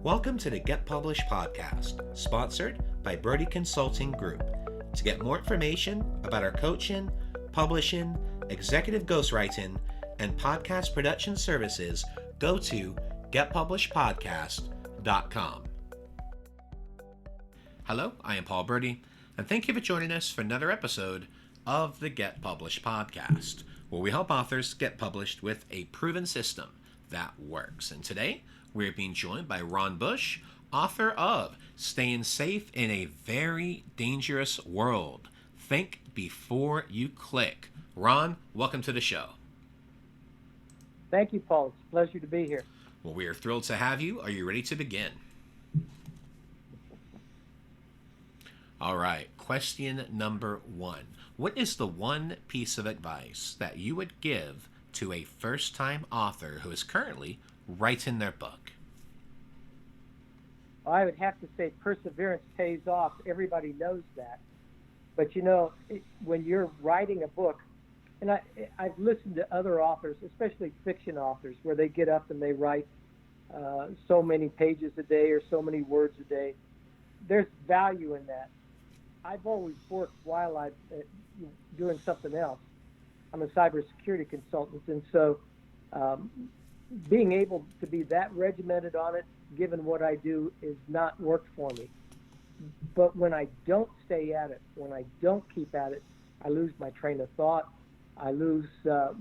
Welcome to the Get Published podcast, sponsored by Brodie Consulting Group. To get more information about our coaching, publishing, executive ghostwriting, and podcast production services, go to getpublishedpodcast.com. Hello, I am Paul Brodie, and thank you for joining us for another episode of the Get Published podcast, where we help authors get published with a proven system that works. And today, we're being joined by Ron Bush, author of Staying Safe in a Very Dangerous World. Think before you click. Ron, welcome to the show. Thank you, Paul. It's a pleasure to be here. Well, we are thrilled to have you. Are you ready to begin? All right, question number one. What is the one piece of advice that you would give to a first-time author who is currently writing their book? I would have to say perseverance pays off. Everybody knows that. But when you're writing a book, and I've listened to other authors, especially fiction authors, where they get up and they write so many pages a day or so many words a day. There's value in that. I've always worked while I'm doing something else. I'm a cybersecurity consultant, and so being able to be that regimented on it, given what I do, is not worked for me. But when I don't stay at it, when I don't keep at it, I lose my train of thought. I lose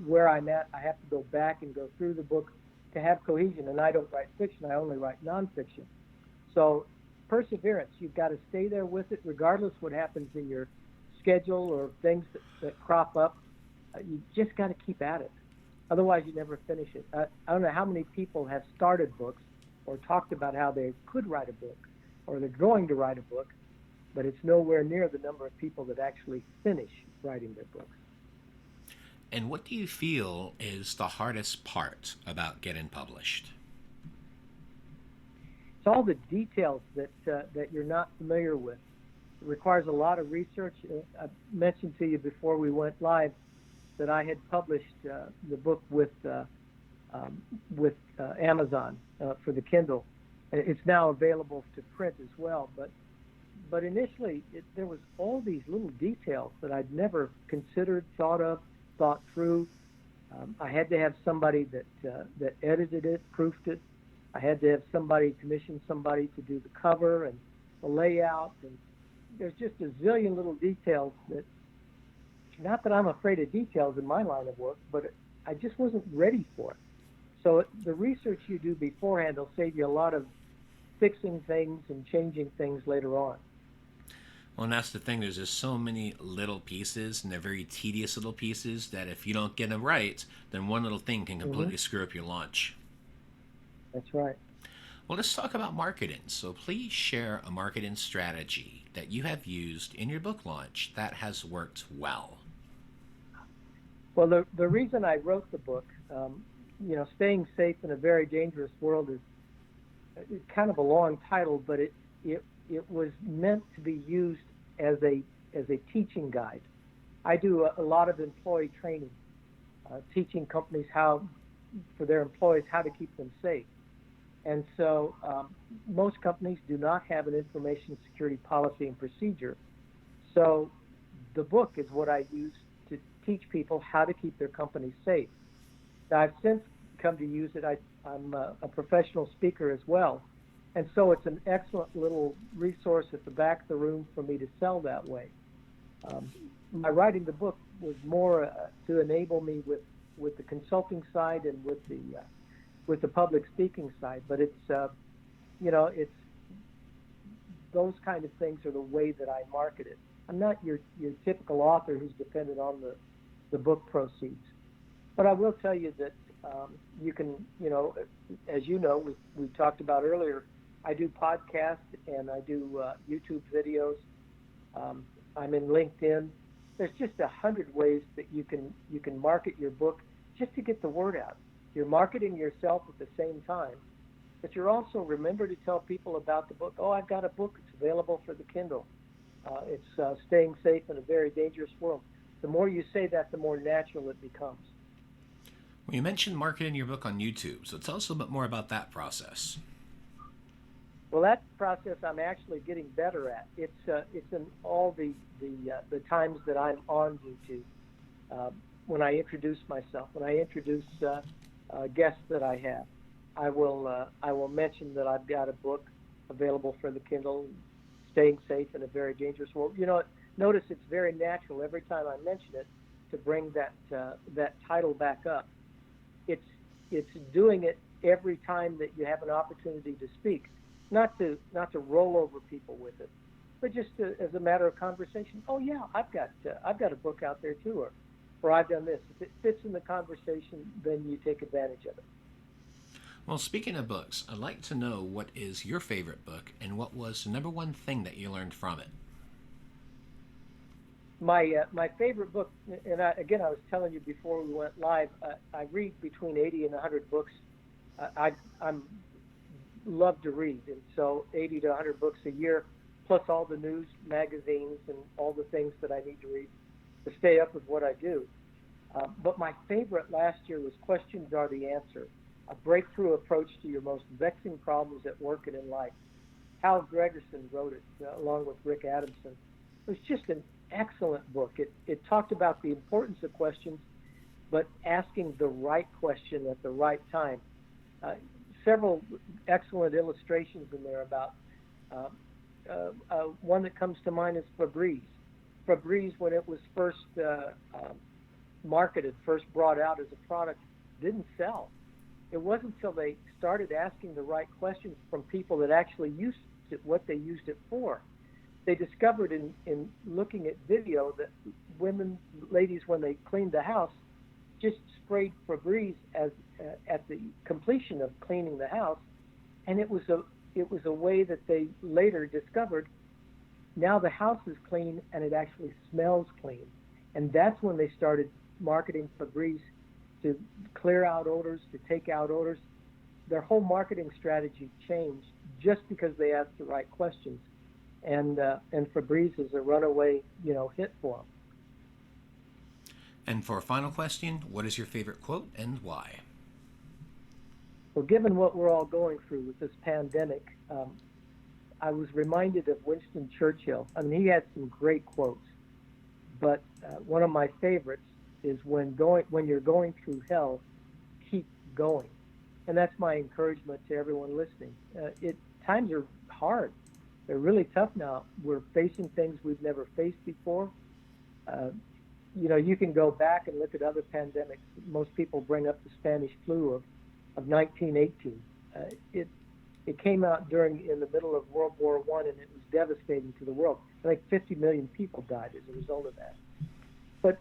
where I'm at. I have to go back and go through the book to have cohesion. And I don't write fiction. I only write nonfiction. So perseverance, you've got to stay there with it, regardless what happens in your schedule or things that crop up. You just got to keep at it. Otherwise, you never finish it. I don't know how many people have started books or talked about how they could write a book or they're going to write a book, but it's nowhere near the number of people that actually finish writing their books. And what do you feel is the hardest part about getting published? It's all the details that you're not familiar with. It requires a lot of research. I mentioned to you before we went live that I had published the book with Amazon for the Kindle. It's now available to print as well. But initially, there was all these little details that I'd never considered, thought through. I had to have somebody that edited it, proofed it. I had to have commission somebody to do the cover and the layout. And there's just a zillion little details that, not that I'm afraid of details in my line of work, but I just wasn't ready for it. So the research you do beforehand will save you a lot of fixing things and changing things later on. Well, and that's the thing. There's just so many little pieces, and they're very tedious little pieces, that if you don't get them right, then one little thing can completely screw up your launch. That's right. Well, let's talk about marketing. So please share a marketing strategy that you have used in your book launch that has worked well. Well, the reason I wrote the book, Staying Safe in a Very Dangerous World, is kind of a long title, but it was meant to be used as a teaching guide. I do a lot of employee training, teaching companies for their employees how to keep them safe. And so most companies do not have an information security policy and procedure. So the book is what I use to teach people how to keep their company safe. Now, I've since come to use it. I'm a professional speaker as well. And so it's an excellent little resource at the back of the room for me to sell that way. My writing the book was more to enable me with the consulting side and with the public speaking side. But it's those kind of things are the way that I market it. I'm not your typical author who's dependent on the book proceeds. But I will tell you that you can, as you know, we talked about earlier, I do podcasts and I do YouTube videos. I'm in LinkedIn. There's just 100 ways that you can market your book just to get the word out. You're marketing yourself at the same time, but you're also, remember to tell people about the book. Oh, I've got a book. It's available for the Kindle. It's Staying Safe in a Very Dangerous World. The more you say that, the more natural it becomes. Well, you mentioned marketing your book on YouTube, so tell us a little bit more about that process. Well, that process I'm actually getting better at. It's in all the times that I'm on YouTube. When I introduce myself, when I introduce guests that I have, I will mention that I've got a book available for the Kindle, Staying Safe in a Very Dangerous World. Notice it's very natural every time I mention it to bring that title back up. It's doing it every time that you have an opportunity to speak, not to roll over people with it, but just as a matter of conversation. Oh yeah, I've got a book out there too, or I've done this. If it fits in the conversation, then you take advantage of it. Well, speaking of books, I'd like to know what is your favorite book and what was the number one thing that you learned from it. My favorite book, and I was telling you before we went live, I read between 80 and 100 books. I'm love to read, and so 80 to 100 books a year, plus all the news, magazines, and all the things that I need to read to stay up with what I do. But my favorite last year was Questions Are the Answer, a breakthrough approach to your most vexing problems at work and in life. Hal Gregerson wrote it along with Rick Adamson. It was just an excellent book. It talked about the importance of questions, but asking the right question at the right time. Several excellent illustrations in there about one that comes to mind is Febreze. Febreze, when it was first marketed, first brought out as a product, didn't sell. It wasn't until they started asking the right questions from people that actually used it, what they used it for. They discovered in looking at video that ladies, when they cleaned the house, just sprayed Febreze at the completion of cleaning the house, and it was a way that they later discovered. Now the house is clean and it actually smells clean, and that's when they started marketing Febreze to clear out odors, to take out odors. Their whole marketing strategy changed just because they asked the right questions, and Febreze is a runaway hit for them. And for a final question, what is your favorite quote and why? Well, given what we're all going through with this pandemic, I was reminded of Winston Churchill. I mean, he had some great quotes, but one of my favorites is when you're going through hell, keep going. And that's my encouragement to everyone listening. Times are hard. They're really tough now. We're facing things we've never faced before. You can go back and look at other pandemics. Most people bring up the Spanish flu of 1918. It came out in the middle of World War I, and it was devastating to the world. I think 50 million people died as a result of that. But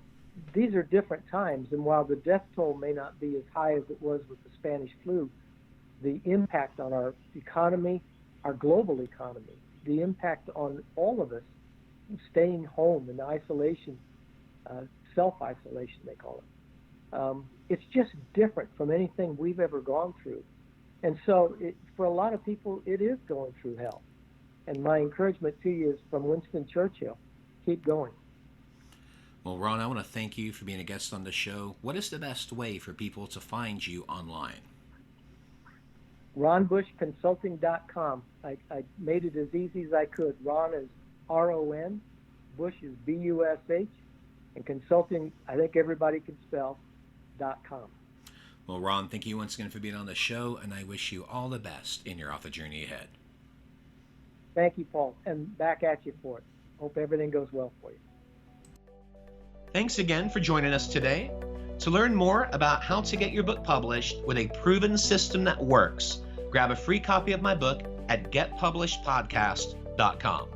these are different times, and while the death toll may not be as high as it was with the Spanish flu, the impact on our economy, our global economy, the impact on all of us, staying home in isolation, self-isolation they call it, it's just different from anything we've ever gone through. And so for a lot of people, it is going through hell. And my encouragement to you is from Winston Churchill: keep going. Well, Ron, I want to thank you for being a guest on the show. What is the best way for people to find you online? RonBushConsulting.com. I made it as easy as I could. Ron is R-O-N, Bush is B-U-S-H, and consulting, I think everybody can spell, .com. Well, Ron, thank you once again for being on the show, and I wish you all the best in your author journey ahead. Thank you, Paul, and back at you for it. Hope everything goes well for you. Thanks again for joining us today. To learn more about how to get your book published with a proven system that works, grab a free copy of my book at getpublishedpodcast.com.